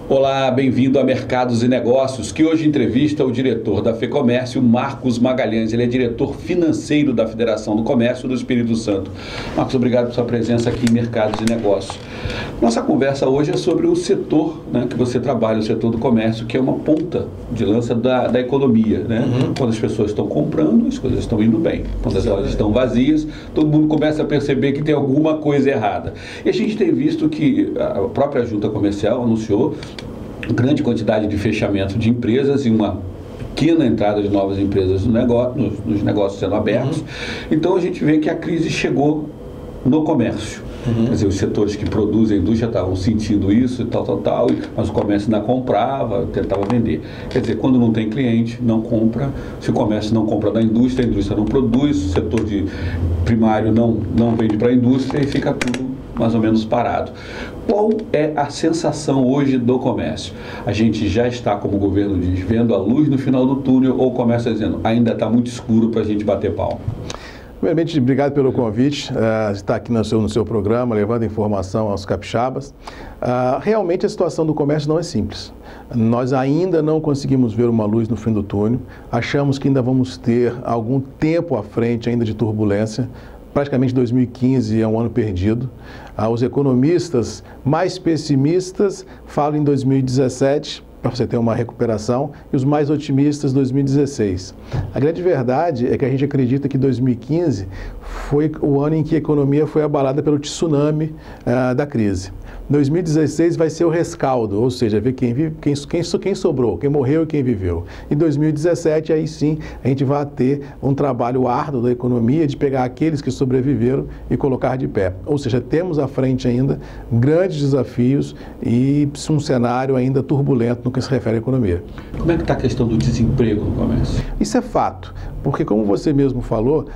Olá, bem-vindo a Mercados e Negócios, que hoje entrevista o diretor da FEComércio, Marcos Magalhães. Ele é diretor financeiro da Federação do Comércio do Espírito Santo. Marcos, obrigado por sua presença aqui em Mercados e Negócios. Nossa conversa hoje é sobre o setor, que você trabalha, o setor do comércio, que é uma ponta de lança da economia. Quando as pessoas estão comprando, as coisas estão indo bem. Quando as lojas estão vazias, todo mundo começa a perceber que tem alguma coisa errada. E a gente tem visto que a própria Junta Comercial anunciou grande quantidade de fechamento de empresas e uma pequena entrada de novas empresas nos negócios sendo abertos. Então a gente vê que a crise chegou no comércio. Quer dizer, os setores que produzem a indústria estavam sentindo isso e tal, mas o comércio ainda comprava, tentava vender. Quer dizer, quando não tem cliente, não compra. Se o comércio não compra da indústria, a indústria não produz, o setor de primário não vende para a indústria e fica tudo mais ou menos parado. Qual é a sensação hoje do comércio? A gente já está, como o governo diz, vendo a luz no final do túnel, ou o comércio dizendo, ainda está muito escuro para a gente bater pau? Primeiramente, obrigado pelo convite, estar aqui no seu programa, levando informação aos capixabas. Realmente a situação do comércio não é simples. Nós ainda não conseguimos ver uma luz no fim do túnel, achamos que ainda vamos ter algum tempo à frente ainda de turbulência. Praticamente 2015 é um ano perdido. Os economistas mais pessimistas falam em 2017, para você ter uma recuperação, e os mais otimistas 2016. A grande verdade é que a gente acredita que 2015 foi o ano em que a economia foi abalada pelo tsunami da crise. 2016 vai ser o rescaldo, ou seja, ver quem sobrou, quem morreu e quem viveu. Em 2017, aí sim, a gente vai ter um trabalho árduo da economia de pegar aqueles que sobreviveram e colocar de pé. Ou seja, temos à frente ainda grandes desafios e um cenário ainda turbulento no que se refere à economia. Como é que está a questão do desemprego no comércio? Isso é fato, porque como você mesmo falou,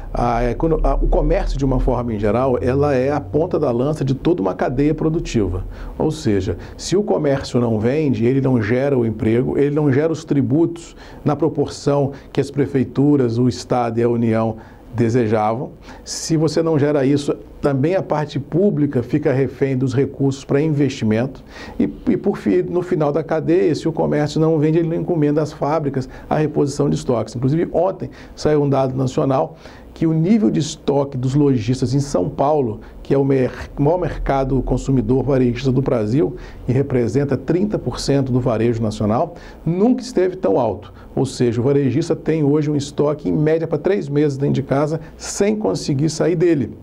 o comércio, de uma forma em geral, ela é a ponta da lança de toda uma cadeia produtiva. Ou seja, se o comércio não vende, ele não gera o emprego, ele não gera os tributos na proporção que as prefeituras, o Estado e a União desejavam. Se você não gera isso, também a parte pública fica refém dos recursos para investimento e no final da cadeia, se o comércio não vende, ele não encomenda às fábricas a reposição de estoques. Inclusive, ontem saiu um dado nacional que o nível de estoque dos lojistas em São Paulo, que é o maior mercado consumidor varejista do Brasil e representa 30% do varejo nacional, nunca esteve tão alto. Ou seja, o varejista tem hoje um estoque em média para 3 meses dentro de casa sem conseguir sair dele,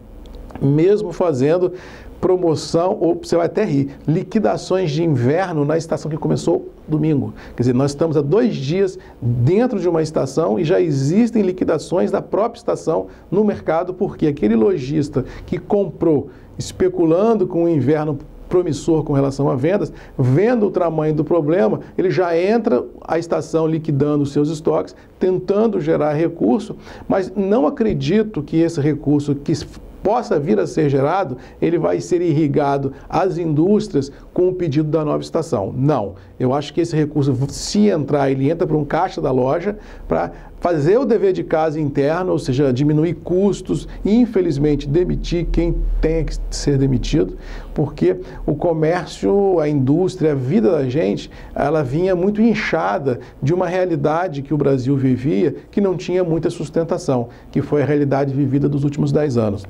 mesmo fazendo promoção, ou você vai até rir, liquidações de inverno na estação que começou domingo. Quer dizer, nós estamos há 2 dias dentro de uma estação e já existem liquidações da própria estação no mercado, porque aquele lojista que comprou especulando com o inverno promissor com relação a vendas, vendo o tamanho do problema, ele já entra a estação liquidando os seus estoques, tentando gerar recurso, mas não acredito que esse recurso que possa vir a ser gerado, ele vai ser irrigado às indústrias com o pedido da nova estação. Não. Eu acho que esse recurso, se entrar, ele entra para um caixa da loja para fazer o dever de casa interno, ou seja, diminuir custos e, infelizmente, demitir quem tem que ser demitido, porque o comércio, a indústria, a vida da gente, ela vinha muito inchada de uma realidade que o Brasil vivia que não tinha muita sustentação, que foi a realidade vivida dos últimos 10 anos.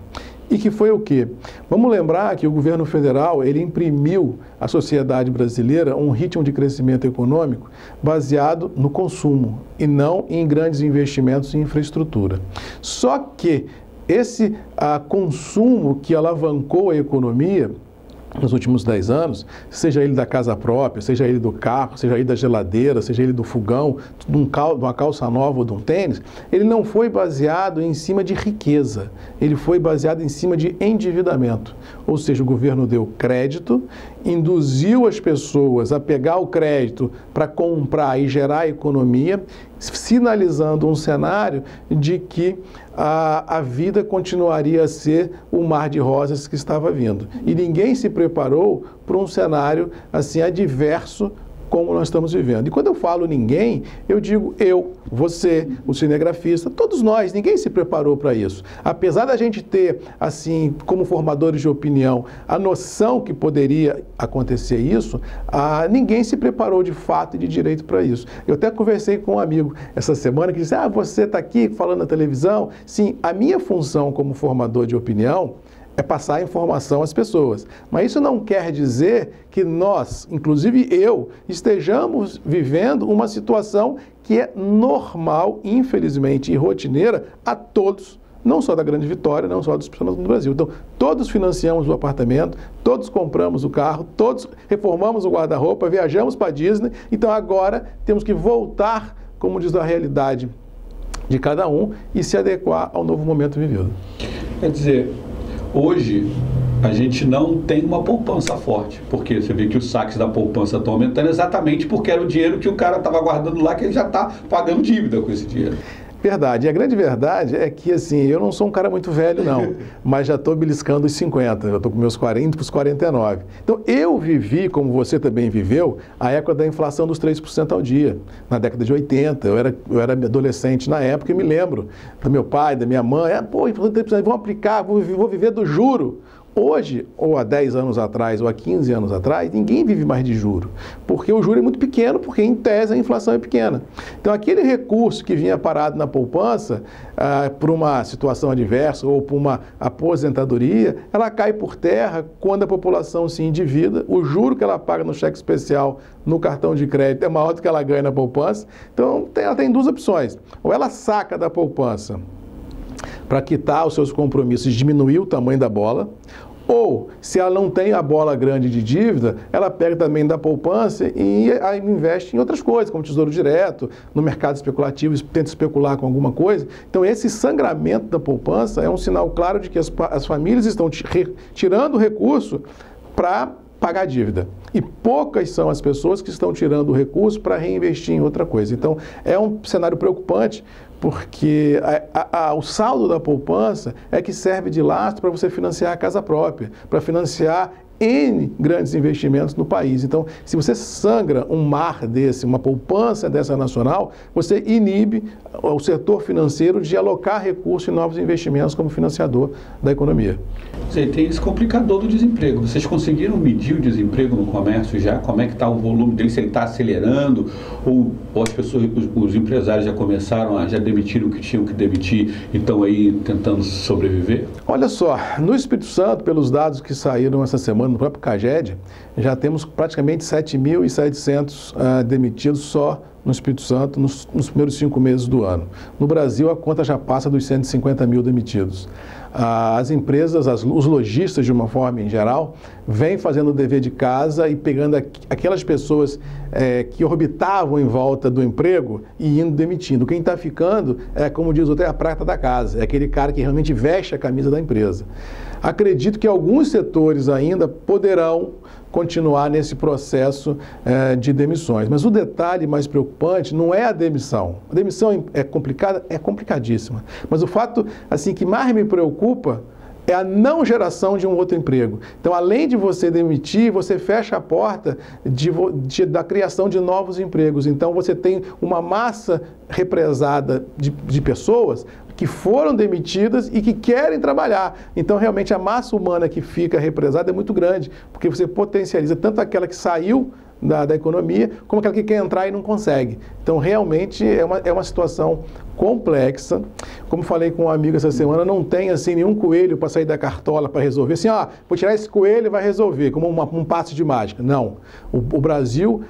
E que foi o quê? Vamos lembrar que o governo federal, ele imprimiu à sociedade brasileira um ritmo de crescimento econômico baseado no consumo e não em grandes investimentos em infraestrutura. Só que esse consumo que alavancou a economia nos últimos 10 anos, seja ele da casa própria, seja ele do carro, seja ele da geladeira, seja ele do fogão, de uma calça nova ou de um tênis, ele não foi baseado em cima de riqueza, ele foi baseado em cima de endividamento. Ou seja, o governo deu crédito, induziu as pessoas a pegar o crédito para comprar e gerar a economia, sinalizando um cenário de que a vida continuaria a ser o mar de rosas que estava vindo. E ninguém se preparou para um cenário assim adverso como nós estamos vivendo. E quando eu falo ninguém, eu digo eu, você, o cinegrafista, todos nós, ninguém se preparou para isso. Apesar da gente ter, assim, como formadores de opinião, a noção que poderia acontecer isso, ninguém se preparou de fato e de direito para isso. Eu até conversei com um amigo essa semana que disse, você está aqui falando na televisão? Sim, a minha função como formador de opinião é passar a informação às pessoas. Mas isso não quer dizer que nós, inclusive eu, estejamos vivendo uma situação que é normal, infelizmente, e rotineira a todos, não só da Grande Vitória, não só dos profissionais do Brasil. Então, todos financiamos o apartamento, todos compramos o carro, todos reformamos o guarda-roupa, viajamos para a Disney. Então, agora temos que voltar, como diz a realidade de cada um, e se adequar ao novo momento vivido. Quer dizer, hoje, a gente não tem uma poupança forte, porque você vê que os saques da poupança estão aumentando exatamente porque era o dinheiro que o cara estava guardando lá, que ele já está pagando dívida com esse dinheiro. Verdade. E a grande verdade é que, assim, eu não sou um cara muito velho, não, mas já estou beliscando os 50, eu estou com meus 40 para os 49. Então, eu vivi, como você também viveu, a época da inflação dos 3% ao dia, na década de 80. Eu era adolescente na época e me lembro do meu pai, da minha mãe, inflação de 3%, vão aplicar, vou viver do juro. Hoje, ou há 10 anos atrás, ou há 15 anos atrás, ninguém vive mais de juro, porque o juro é muito pequeno, porque em tese a inflação é pequena. Então, aquele recurso que vinha parado na poupança, por uma situação adversa ou por uma aposentadoria, ela cai por terra quando a população se endivida, o juro que ela paga no cheque especial, no cartão de crédito, é maior do que ela ganha na poupança. Então, ela tem duas opções: ou ela saca da poupança para quitar os seus compromissos e diminuir o tamanho da bola, ou, se ela não tem a bola grande de dívida, ela pega também da poupança e investe em outras coisas, como tesouro direto, no mercado especulativo, tenta especular com alguma coisa. Então, esse sangramento da poupança é um sinal claro de que as famílias estão tirando o recurso para pagar a dívida. E poucas são as pessoas que estão tirando o recurso para reinvestir em outra coisa. Então, é um cenário preocupante, porque o saldo da poupança é que serve de lastro para você financiar a casa própria, para financiar N grandes investimentos no país. Então, se você sangra um mar desse, uma poupança dessa nacional, você inibe o setor financeiro de alocar recursos em novos investimentos como financiador da economia. Tem esse complicador do desemprego. Vocês conseguiram medir o desemprego no comércio já? Como é que está o volume dele? Se ele está acelerando? Ou as pessoas, os empresários já começaram já demitiram o que tinham que demitir e estão aí tentando sobreviver? Olha só, no Espírito Santo, pelos dados que saíram essa semana no próprio CAGED, já temos praticamente 7.700 demitidos só no Espírito Santo nos primeiros 5 meses do ano. No Brasil, a conta já passa dos 150 mil demitidos. As empresas, os lojistas, de uma forma em geral, vêm fazendo o dever de casa e pegando aquelas pessoas que orbitavam em volta do emprego e indo demitindo. Quem está ficando, como diz o outro, é a prata da casa, é aquele cara que realmente veste a camisa da empresa. Acredito que alguns setores ainda poderão continuar nesse processo de demissões. Mas o detalhe mais preocupante não é a demissão. A demissão é complicada? É complicadíssima. Mas o fato assim, que mais me preocupa é a não geração de um outro emprego. Então, além de você demitir, você fecha a porta da criação de novos empregos. Então, você tem uma massa represada de pessoas que foram demitidas e que querem trabalhar. Então, realmente, a massa humana que fica represada é muito grande, porque você potencializa tanto aquela que saiu da economia, como aquela que quer entrar e não consegue. Então, realmente, é uma situação complexa. Como falei com um amigo essa semana, não tem assim nenhum coelho para sair da cartola para resolver. Assim, vou tirar esse coelho e vai resolver, como um passe de mágica. Não. O Brasil,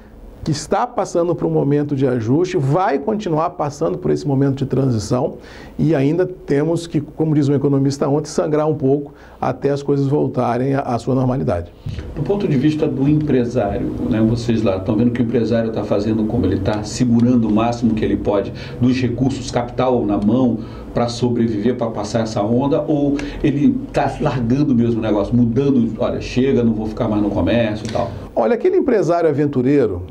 que está passando por um momento de ajuste, vai continuar passando por esse momento de transição e ainda temos que, como diz um economista ontem, sangrar um pouco até as coisas voltarem à sua normalidade. Do ponto de vista do empresário, né, vocês lá estão vendo que o empresário está fazendo como? Ele está segurando o máximo que ele pode dos recursos, capital na mão, para sobreviver, para passar essa onda, ou ele está largando mesmo o negócio, mudando, olha, chega, não vou ficar mais no comércio e tal? Olha, aquele empresário aventureiro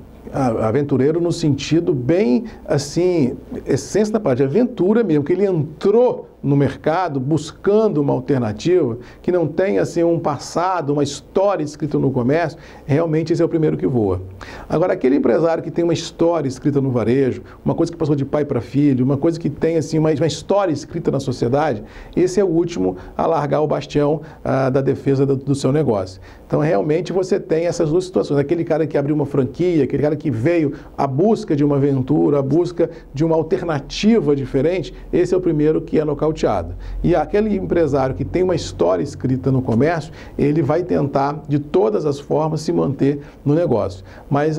no sentido bem, assim, essência da parte de aventura mesmo, que ele entrou no mercado buscando uma alternativa que não tenha assim, um passado, uma história escrita no comércio, realmente esse é o primeiro que voa. Agora, aquele empresário que tem uma história escrita no varejo, uma coisa que passou de pai para filho, uma coisa que tem assim, uma história escrita na sociedade, esse é o último a largar o bastião da defesa do seu negócio. Então, realmente, você tem essas duas situações. Aquele cara que abriu uma franquia, aquele cara que veio à busca de uma aventura, à busca de uma alternativa diferente, esse é o primeiro que é nocauteado. E aquele empresário que tem uma história escrita no comércio, ele vai tentar, de todas as formas, se manter no negócio. Mas,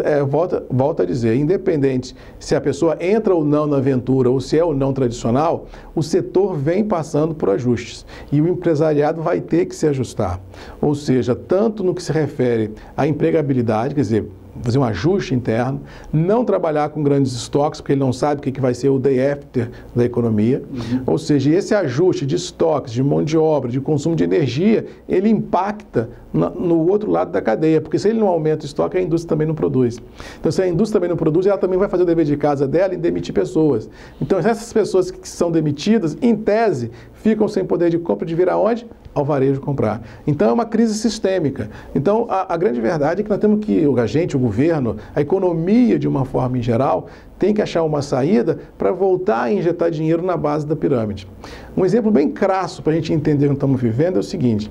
volto a dizer, independente se a pessoa entra ou não na aventura, ou se é ou não tradicional, o setor vem passando por ajustes. E o empresariado vai ter que se ajustar. Ou seja, tanto no que se refere à empregabilidade, quer dizer, fazer um ajuste interno, não trabalhar com grandes estoques, porque ele não sabe o que vai ser o day after da economia. Ou seja, esse ajuste de estoques, de mão de obra, de consumo de energia, ele impacta no outro lado da cadeia, porque se ele não aumenta o estoque, a indústria também não produz. Então, se a indústria também não produz, ela também vai fazer o dever de casa dela em demitir pessoas. Então, essas pessoas que são demitidas, em tese, ficam sem poder de compra de vir aonde? Ao varejo comprar. Então, é uma crise sistêmica. Então, a grande verdade é que nós temos que, a gente, o governo, a economia de uma forma em geral, tem que achar uma saída para voltar a injetar dinheiro na base da pirâmide. Um exemplo bem crasso para a gente entender o que estamos vivendo é o seguinte: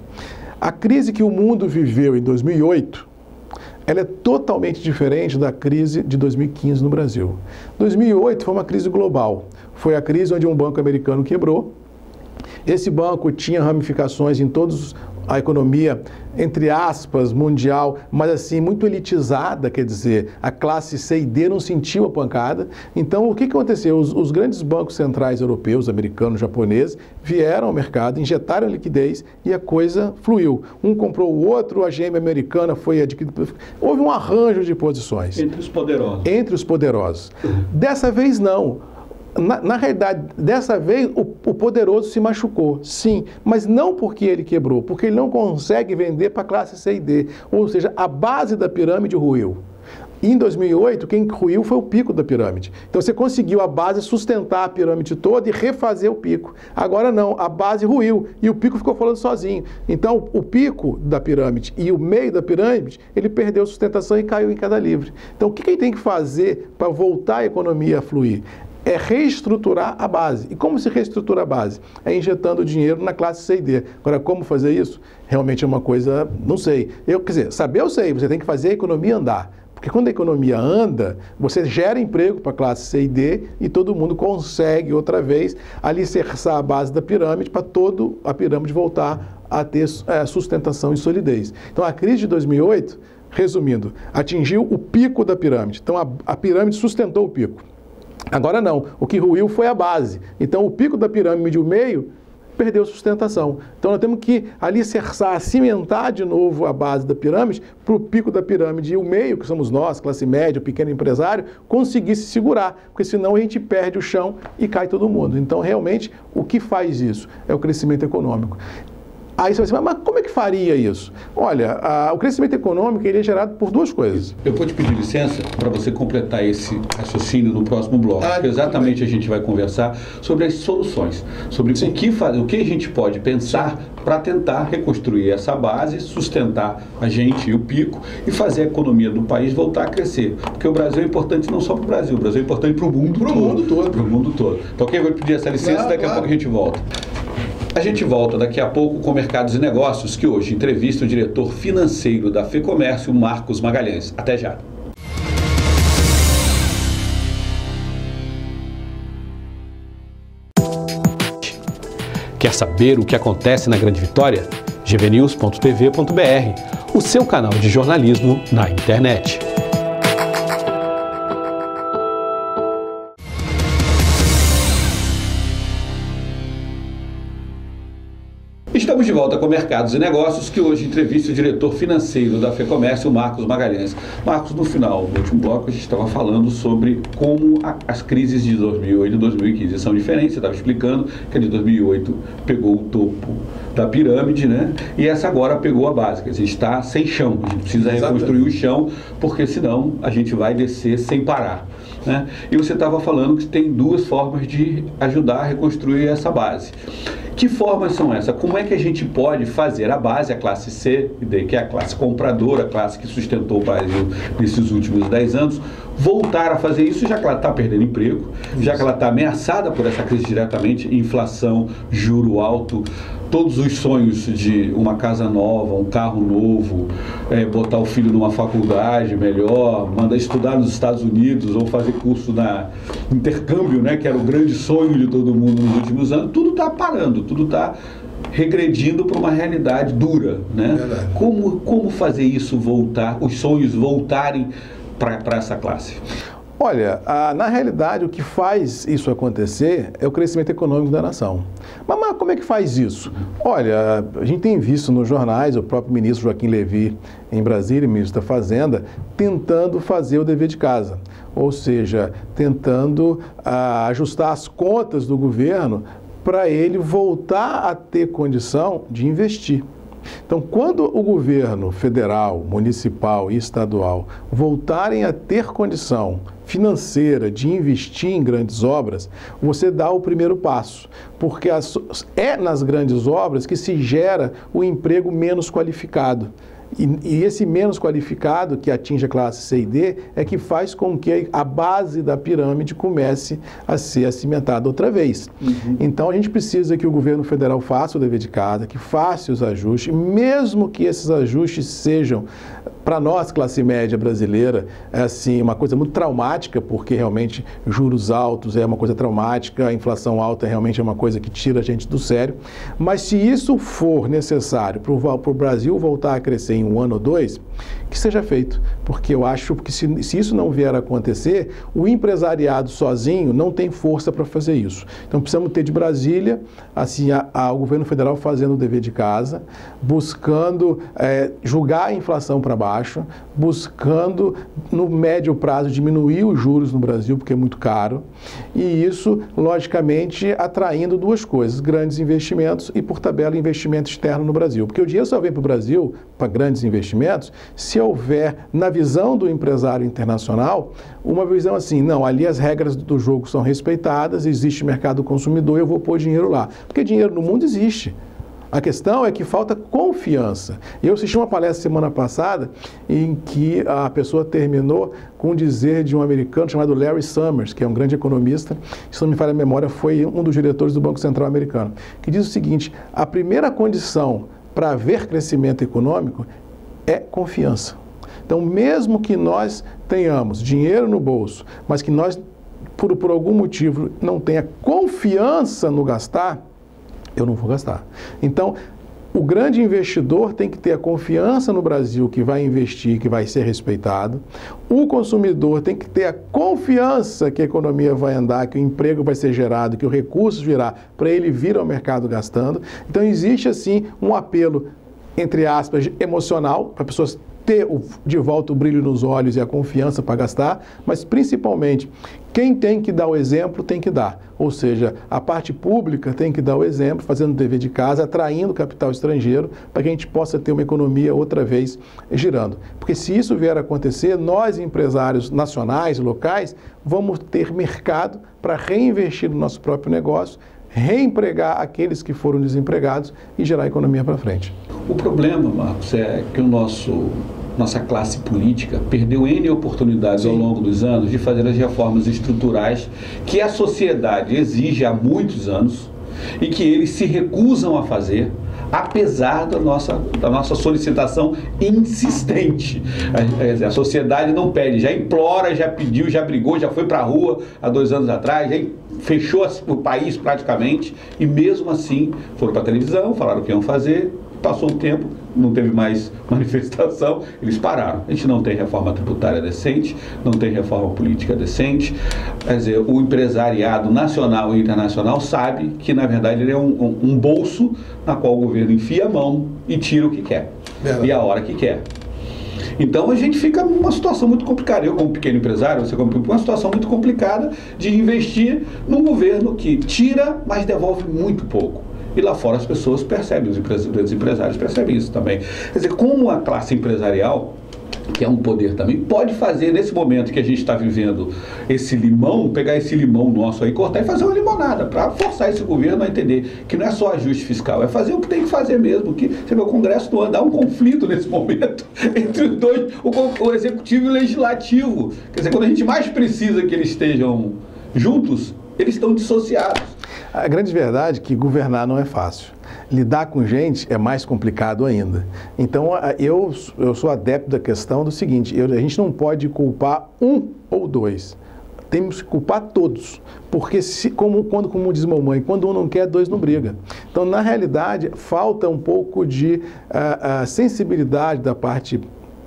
a crise que o mundo viveu em 2008, ela é totalmente diferente da crise de 2015 no Brasil. 2008 foi uma crise global. Foi a crise onde um banco americano quebrou. Esse banco tinha ramificações em todos a economia, entre aspas, mundial, mas assim, muito elitizada, quer dizer, a classe C e D não sentiu a pancada. Então, o que aconteceu? Os grandes bancos centrais europeus, americanos, japoneses, vieram ao mercado, injetaram liquidez e a coisa fluiu. Um comprou o outro, a GM americana foi adquirida. Houve um arranjo de posições. Entre os poderosos. Entre os poderosos. Dessa vez, não. Na realidade, dessa vez, o poderoso se machucou, sim, mas não porque ele quebrou, porque ele não consegue vender para a classe C e D, ou seja, a base da pirâmide ruiu. E em 2008, quem ruiu foi o pico da pirâmide. Então, você conseguiu a base sustentar a pirâmide toda e refazer o pico. Agora não, a base ruiu e o pico ficou falando sozinho. Então, o pico da pirâmide e o meio da pirâmide, ele perdeu sustentação e caiu em queda livre. Então, o que ele tem que fazer para voltar a economia a fluir? É reestruturar a base. E como se reestrutura a base? É injetando dinheiro na classe C e D. Agora, como fazer isso? Realmente é uma coisa, não sei. Quer dizer, saber eu sei, você tem que fazer a economia andar. Porque quando a economia anda, você gera emprego para a classe C e D e todo mundo consegue, outra vez, alicerçar a base da pirâmide para toda a pirâmide voltar a ter sustentação e solidez. Então, a crise de 2008, resumindo, atingiu o pico da pirâmide. Então, a pirâmide sustentou o pico. Agora não, o que ruiu foi a base. Então, o pico da pirâmide, o meio, perdeu sustentação. Então, nós temos que alicerçar, cimentar de novo a base da pirâmide para o pico da pirâmide e o meio, que somos nós, classe média, o pequeno empresário, conseguir se segurar, porque senão a gente perde o chão e cai todo mundo. Então, realmente, o que faz isso? É o crescimento econômico. Aí você vai dizer, mas como é que faria isso? Olha, o crescimento econômico ele é gerado por duas coisas. Eu vou te pedir licença para você completar esse raciocínio no próximo bloco, porque exatamente a gente vai conversar sobre as soluções, sobre o que a gente pode pensar para tentar reconstruir essa base, sustentar a gente e o pico e fazer a economia do país voltar a crescer. Porque o Brasil é importante não só para o Brasil é importante para o mundo todo. Para o mundo todo. Então, quem vai pedir essa licença, daqui a pouco a gente volta. A gente volta daqui a pouco com Mercados e Negócios, que hoje entrevista o diretor financeiro da FEComércio, Marcos Magalhães. Até já. Quer saber o que acontece na Grande Vitória? gvnews.tv.br, o seu canal de jornalismo na internet. Estamos de volta com Fecomercados e Negócios, que hoje entrevista o diretor financeiro da Fecomércio, Marcos Magalhães. Marcos, no final do último bloco, a gente estava falando sobre como as crises de 2008 e 2015 são diferentes. Você estava explicando que a de 2008 pegou o topo da pirâmide, né? E essa agora pegou a base. A gente está sem chão, a gente precisa reconstruir o chão, porque senão a gente vai descer sem parar, né? E você estava falando que tem duas formas de ajudar a reconstruir essa base. Que formas são essas? Como é que a gente pode fazer a base, a classe C, que é a classe compradora, a classe que sustentou o Brasil nesses últimos 10 anos, voltar a fazer isso, já que ela está perdendo emprego, já que ela está ameaçada por essa crise diretamente, inflação, juro alto, todos os sonhos de uma casa nova, um carro novo, botar o filho numa faculdade melhor, mandar estudar nos Estados Unidos ou fazer curso na intercâmbio, né, que era o grande sonho de todo mundo nos últimos anos, tudo está parando, tudo está regredindo para uma realidade dura, né? Como fazer isso voltar, os sonhos voltarem para essa classe? Olha, na realidade o que faz isso acontecer é o crescimento econômico da nação. Mas como é que faz isso? Olha, a gente tem visto nos jornais o próprio ministro Joaquim Levy em Brasília, ministro da Fazenda, tentando fazer o dever de casa. Ou seja, tentando ajustar as contas do governo para ele voltar a ter condição de investir. Então, quando o governo federal, municipal e estadual voltarem a ter condição financeira de investir em grandes obras, você dá o primeiro passo, porque é nas grandes obras que se gera o emprego menos qualificado. E esse menos qualificado, que atinge a classe C e D, é que faz com que a base da pirâmide comece a ser cimentada outra vez. Então, a gente precisa que o governo federal faça o dever de casa, que faça os ajustes, mesmo que esses ajustes sejam, para nós, classe média brasileira, é assim, uma coisa muito traumática, porque realmente juros altos é uma coisa traumática, a inflação alta realmente é uma coisa que tira a gente do sério. Mas se isso for necessário para o Brasil voltar a crescer em um ano ou dois, que seja feito, porque eu acho que se isso não vier a acontecer, o empresariado sozinho não tem força para fazer isso. Então precisamos ter de Brasília, assim, o governo federal fazendo o dever de casa, buscando julgar a inflação para baixo, buscando no médio prazo diminuir os juros no Brasil, porque é muito caro, e isso, logicamente, atraindo duas coisas, grandes investimentos e, por tabela, investimento externo no Brasil, porque o dinheiro só vem para o Brasil, para grandes investimentos, se houver, na visão do empresário internacional, uma visão assim, não, ali as regras do jogo são respeitadas, existe mercado consumidor, eu vou pôr dinheiro lá. Porque dinheiro no mundo existe. A questão é que falta confiança. Eu assisti uma palestra semana passada em que a pessoa terminou com um dizer de um americano chamado Larry Summers, que é um grande economista, se não me falha a memória, foi um dos diretores do Banco Central americano, que diz o seguinte: a primeira condição para haver crescimento econômico é confiança. Então, mesmo que nós tenhamos dinheiro no bolso, mas que nós, por algum motivo, não tenha confiança no gastar, eu não vou gastar. Então, o grande investidor tem que ter a confiança no Brasil que vai investir, que vai ser respeitado. O consumidor tem que ter a confiança que a economia vai andar, que o emprego vai ser gerado, que o recurso virá para ele vir ao mercado gastando. Então, existe, assim, um apelo, entre aspas, emocional, para pessoas ter de volta o brilho nos olhos e a confiança para gastar, mas principalmente quem tem que dar o exemplo tem que dar. Ou seja, a parte pública tem que dar o exemplo, fazendo o dever de casa, atraindo capital estrangeiro, para que a gente possa ter uma economia outra vez girando. Porque se isso vier a acontecer, nós, empresários nacionais, locais, vamos ter mercado para reinvestir no nosso próprio negócio, reempregar aqueles que foram desempregados e gerar a economia para frente. O problema, Marcos, é que nossa classe política perdeu N oportunidades ao longo dos anos de fazer as reformas estruturais que a sociedade exige há muitos anos e que eles se recusam a fazer, apesar da nossa solicitação insistente. A sociedade não pede, já implora, já pediu, já brigou, já foi para a rua há 2 anos atrás, já fechou o país praticamente, e mesmo assim foram para a televisão, falaram o que iam fazer, passou um tempo, não teve mais manifestação, eles pararam. A gente não tem reforma tributária decente, não tem reforma política decente. Quer dizer, o empresariado nacional e internacional sabe que, na verdade, ele é um bolso na qual o governo enfia a mão e tira o que quer. E a hora que quer. Então a gente fica numa situação muito complicada. Eu, como pequeno empresário, você como uma situação muito complicada de investir num governo que tira, mas devolve muito pouco. E lá fora as pessoas percebem, os empresários percebem isso também. Quer dizer, como a classe empresarial, que é um poder também, pode fazer nesse momento que a gente está vivendo esse limão, pegar esse limão nosso aí, cortar e fazer uma limonada, para forçar esse governo a entender que não é só ajuste fiscal, é fazer o que tem que fazer mesmo, que você vê, o Congresso não anda, há um conflito nesse momento entre os dois, o Executivo e o Legislativo. Quer dizer, quando a gente mais precisa que eles estejam juntos, eles estão dissociados. A grande verdade é que governar não é fácil. Lidar com gente é mais complicado ainda. Então, eu sou adepto da questão do seguinte, a gente não pode culpar um ou dois. Temos que culpar todos. Porque, como diz mamãe, quando um não quer, dois não briga. Então, na realidade, falta um pouco de sensibilidade da parte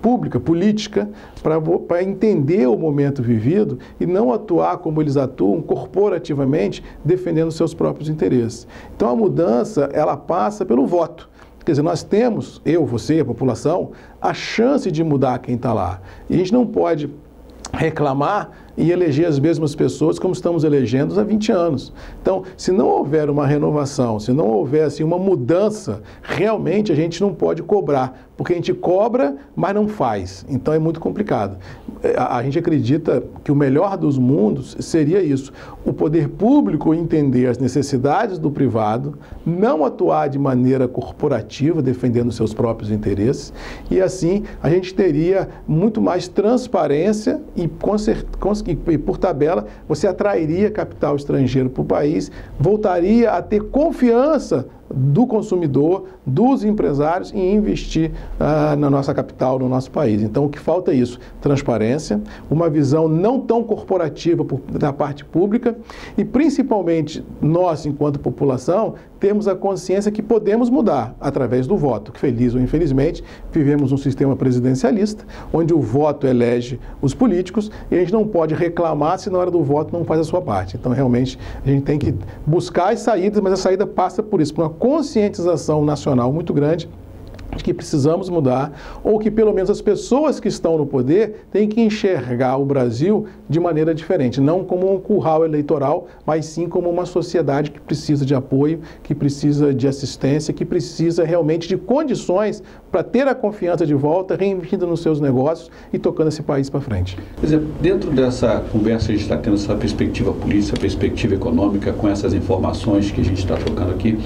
pública, política, para entender o momento vivido e não atuar como eles atuam corporativamente, defendendo seus próprios interesses. Então a mudança, ela passa pelo voto. Quer dizer, nós temos, eu, você, a população, a chance de mudar quem está lá. E a gente não pode reclamar e eleger as mesmas pessoas como estamos elegendo há 20 anos. Então, se não houver uma renovação, se não houver assim, uma mudança, realmente a gente não pode cobrar, porque a gente cobra, mas não faz. Então é muito complicado. A gente acredita que o melhor dos mundos seria isso, o poder público entender as necessidades do privado, não atuar de maneira corporativa, defendendo seus próprios interesses, e assim a gente teria muito mais transparência e por tabela, você atrairia capital estrangeiro para o país, voltaria a ter confiança do consumidor, dos empresários em investir na nossa capital, no nosso país. Então, o que falta é isso, transparência, uma visão não tão corporativa da parte pública e, principalmente, nós, enquanto população, temos a consciência que podemos mudar através do voto, que feliz ou infelizmente, vivemos um sistema presidencialista, onde o voto elege os políticos e a gente não pode reclamar se na hora do voto não faz a sua parte. Então, realmente, a gente tem que buscar as saídas, mas a saída passa por isso, por uma conscientização nacional muito grande de que precisamos mudar, ou que pelo menos as pessoas que estão no poder têm que enxergar o Brasil de maneira diferente, não como um curral eleitoral, mas sim como uma sociedade que precisa de apoio, que precisa de assistência, que precisa realmente de condições para ter a confiança de volta, reinvestindo nos seus negócios e tocando esse país para frente. Por exemplo, dentro dessa conversa a gente está tendo essa perspectiva política, perspectiva econômica, com essas informações que a gente está trocando aqui,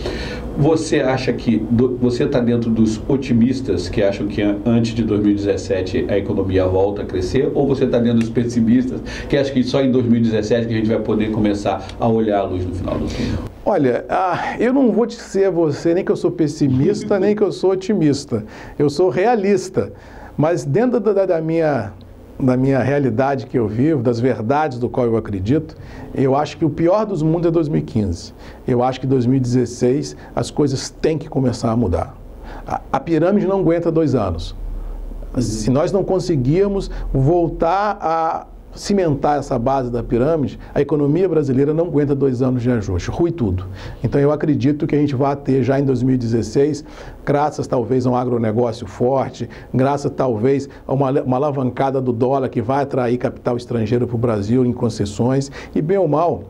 você acha que você está dentro dos otimistas que acham que antes de 2017 a economia volta a crescer, ou você está dentro dos pessimistas que acham que só em 2017 que a gente vai poder começar a olhar a luz no final do túnel? Olha, eu não vou dizer a você nem que eu sou pessimista, nem que eu sou otimista. Eu sou realista, mas dentro da minha realidade que eu vivo, das verdades do qual eu acredito, eu acho que o pior dos mundos é 2015. Eu acho que 2016 as coisas têm que começar a mudar. A pirâmide não aguenta 2 anos. Se nós não conseguirmos voltar a cimentar essa base da pirâmide, a economia brasileira não aguenta 2 anos de ajuste, rui tudo. Então eu acredito que a gente vai ter já em 2016, graças talvez a um agronegócio forte, graças talvez a uma alavancada do dólar que vai atrair capital estrangeiro para o Brasil em concessões, e bem ou mal,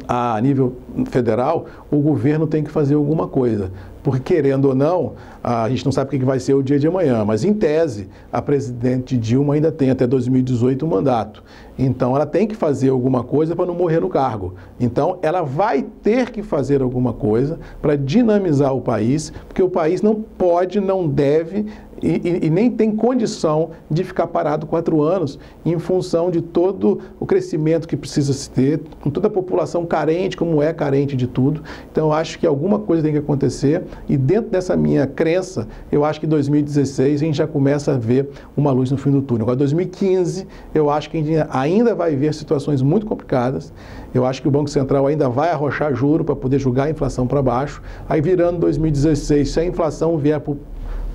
a nível federal, o governo tem que fazer alguma coisa. Porque, querendo ou não, a gente não sabe o que vai ser o dia de amanhã, mas, em tese, a presidente Dilma ainda tem até 2018 um mandato. Então, ela tem que fazer alguma coisa para não morrer no cargo. Então, ela vai ter que fazer alguma coisa para dinamizar o país, porque o país não pode, não deve e nem tem condição de ficar parado 4 anos em função de todo o crescimento que precisa se ter, com toda a população carente, como é carente de tudo. Então, eu acho que alguma coisa tem que acontecer e dentro dessa minha crença, eu acho que em 2016 a gente já começa a ver uma luz no fim do túnel. Agora, 2015, eu acho que a gente ainda vai ver situações muito complicadas. Eu acho que o Banco Central ainda vai arrochar juro para poder jogar a inflação para baixo. Aí, virando 2016, se a inflação vier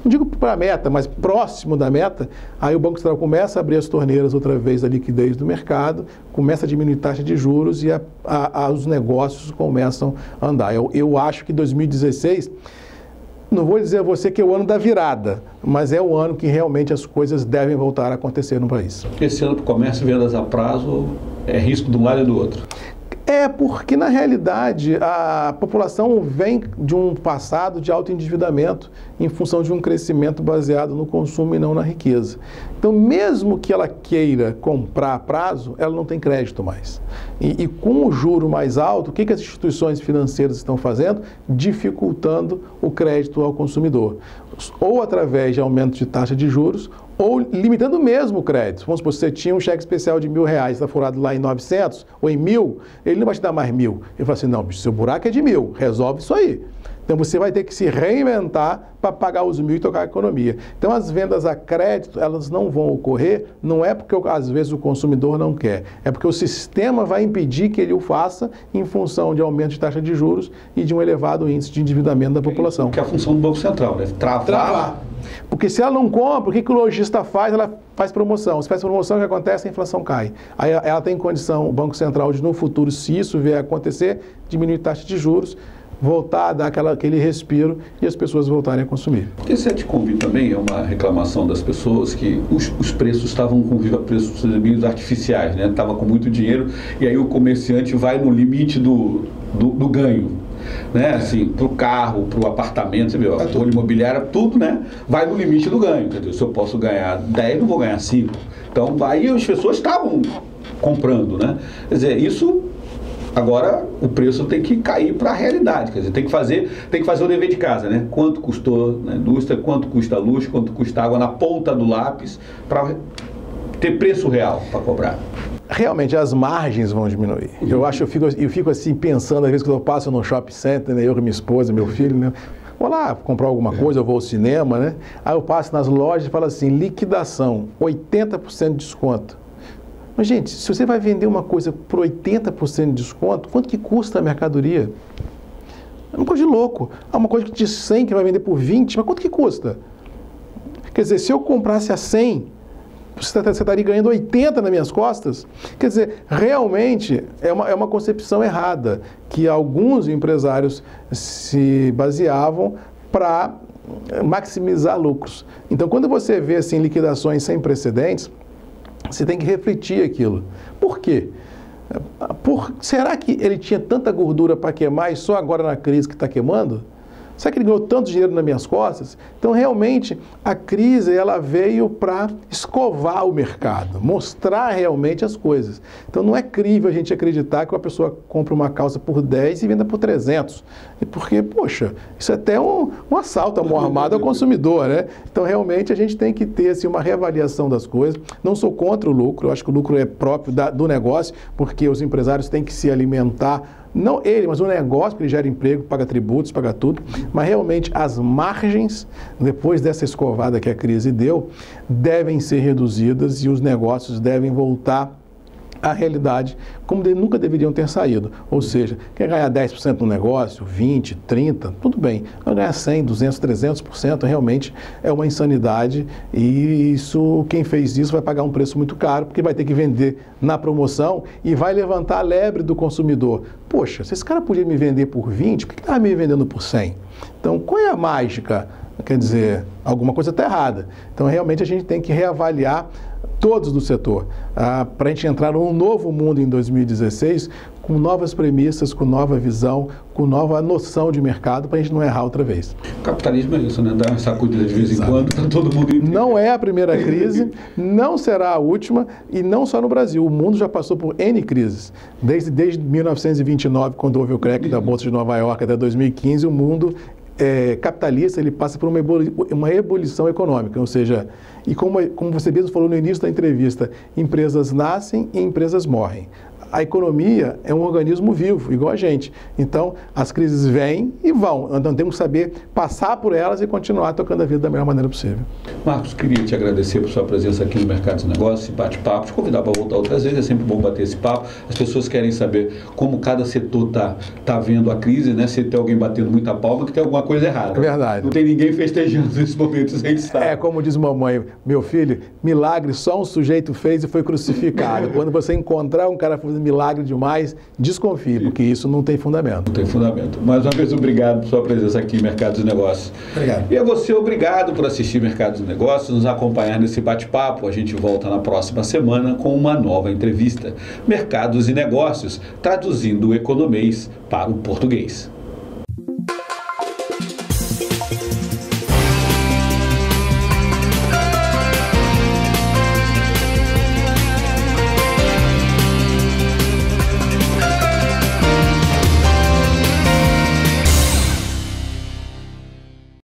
não digo para a meta, mas próximo da meta, aí o Banco Central começa a abrir as torneiras outra vez da liquidez do mercado, começa a diminuir taxa de juros e os negócios começam a andar. Eu acho que 2016, não vou dizer a você que é o ano da virada, mas é o ano que realmente as coisas devem voltar a acontecer no país. Esse ano para o comércio, vendas a prazo, é risco de um lado e do outro? É porque, na realidade, a população vem de um passado de alto endividamento em função de um crescimento baseado no consumo e não na riqueza. Então, mesmo que ela queira comprar a prazo, ela não tem crédito mais. E com o juro mais alto, o que as instituições financeiras estão fazendo? Dificultando o crédito ao consumidor. Ou através de aumento de taxa de juros, ou limitando mesmo o crédito. Vamos supor, se você tinha um cheque especial de R$1.000, está furado lá em 900 ou em 1.000, ele não vai te dar mais 1.000. Ele fala assim, não, bicho, seu buraco é de 1.000, resolve isso aí. Então você vai ter que se reinventar para pagar os 1.000 e tocar a economia. Então as vendas a crédito, elas não vão ocorrer, não é porque às vezes o consumidor não quer, é porque o sistema vai impedir que ele o faça em função de aumento de taxa de juros e de um elevado índice de endividamento da população. Que é a função do Banco Central, né? Travar. Porque se ela não compra, o que o lojista faz? Ela faz promoção. Se faz promoção, o que acontece? A inflação cai. Aí ela tem condição, o Banco Central, de no futuro, se isso vier a acontecer, diminuir taxa de juros, voltar a dar aquele respiro e as pessoas voltarem a consumir. Porque esse anticonvite também é uma reclamação das pessoas que os preços estavam com preços artificiais, né? Estava com muito dinheiro e aí o comerciante vai no limite do ganho. Né? Assim, para o carro, para o apartamento, você viu, a folha imobiliária, tudo, né? Vai no limite do ganho. Quer dizer, se eu posso ganhar 10, não vou ganhar 5. Então, aí as pessoas estavam comprando, né? Quer dizer, isso agora o preço tem que cair para a realidade. Quer dizer, tem que fazer o dever de casa, né? Quanto custou na indústria, quanto custa a luz, quanto custa a água na ponta do lápis, para ter preço real para cobrar. Realmente as margens vão diminuir. Eu fico assim pensando, às vezes que eu passo no shopping center, né, eu com minha esposa, meu filho, né, vou lá comprar alguma coisa, eu vou ao cinema, né? Aí eu passo nas lojas e falo assim, liquidação, 80% de desconto. Mas, gente, se você vai vender uma coisa por 80% de desconto, quanto que custa a mercadoria? É uma coisa de louco. Há uma coisa de 100 que vai vender por 20, mas quanto que custa? Quer dizer, se eu comprasse a 100, você estaria ganhando 80 nas minhas costas? Quer dizer, realmente é uma concepção errada que alguns empresários se baseavam para maximizar lucros. Então, quando você vê assim, liquidações sem precedentes, você tem que refletir aquilo. Por quê? Será que ele tinha tanta gordura para queimar e só agora na crise que está queimando? Será que ele ganhou tanto dinheiro nas minhas costas? Então, realmente, a crise ela veio para escovar o mercado, mostrar realmente as coisas. Então, não é crível a gente acreditar que uma pessoa compra uma calça por 10 e venda por 300. Porque, poxa, isso é até um assalto à mão armada ao consumidor, né? Então, realmente, a gente tem que ter assim, uma reavaliação das coisas. Não sou contra o lucro, eu acho que o lucro é próprio do negócio, porque os empresários têm que se alimentar. Não ele, mas o negócio, que ele gera emprego, paga tributos, paga tudo, mas realmente as margens, depois dessa escovada que a crise deu, devem ser reduzidas e os negócios devem voltar à realidade como nunca deveriam ter saído. Ou seja, quer ganhar 10% no negócio, 20%, 30%, tudo bem. Vai ganhar 100%, 200%, 300%, realmente é uma insanidade e quem fez isso vai pagar um preço muito caro, porque vai ter que vender na promoção e vai levantar a lebre do consumidor. Poxa, se esse cara podia me vender por 20, por que estava me vendendo por 100? Então, qual é a mágica? Quer dizer, alguma coisa está errada. Então, realmente, a gente tem que reavaliar todos do setor, para a gente entrar num novo mundo em 2016, com novas premissas, com nova visão, com nova noção de mercado, para a gente não errar outra vez. O capitalismo é isso, né? Dá uma sacudida de vez em quando, está todo mundo... Não é a primeira crise, não será a última, e não só no Brasil. O mundo já passou por N crises. Desde 1929, quando houve o crack da Bolsa de Nova York, até 2015, o mundo capitalista, ele passa por uma ebulição econômica, ou seja, e como você mesmo falou no início da entrevista, empresas nascem e empresas morrem. a economia é um organismo vivo, igual a gente. Então, as crises vêm e vão. Então, temos que saber passar por elas e continuar tocando a vida da melhor maneira possível. Marcos, queria te agradecer por sua presença aqui no Mercado dos Negócios, esse bate-papo, te convidar para voltar outras vezes, é sempre bom bater esse papo. As pessoas querem saber como cada setor tá vendo a crise, né? Se tem alguém batendo muita palma, que tem alguma coisa errada. É verdade. Não tem ninguém festejando nesses momentos, a gente sabe. É, como diz mamãe, meu filho, milagre só um sujeito fez e foi crucificado. Quando você encontrar um cara fazendo milagre demais, desconfie, porque isso não tem fundamento. Não tem fundamento. Mais uma vez, obrigado por sua presença aqui em Mercado dos Negócios. Obrigado. E a você, obrigado por assistir Mercado dos Negócios, nos acompanhar nesse bate-papo. A gente volta na próxima semana com uma nova entrevista. Mercados e Negócios, traduzindo o economês para o português.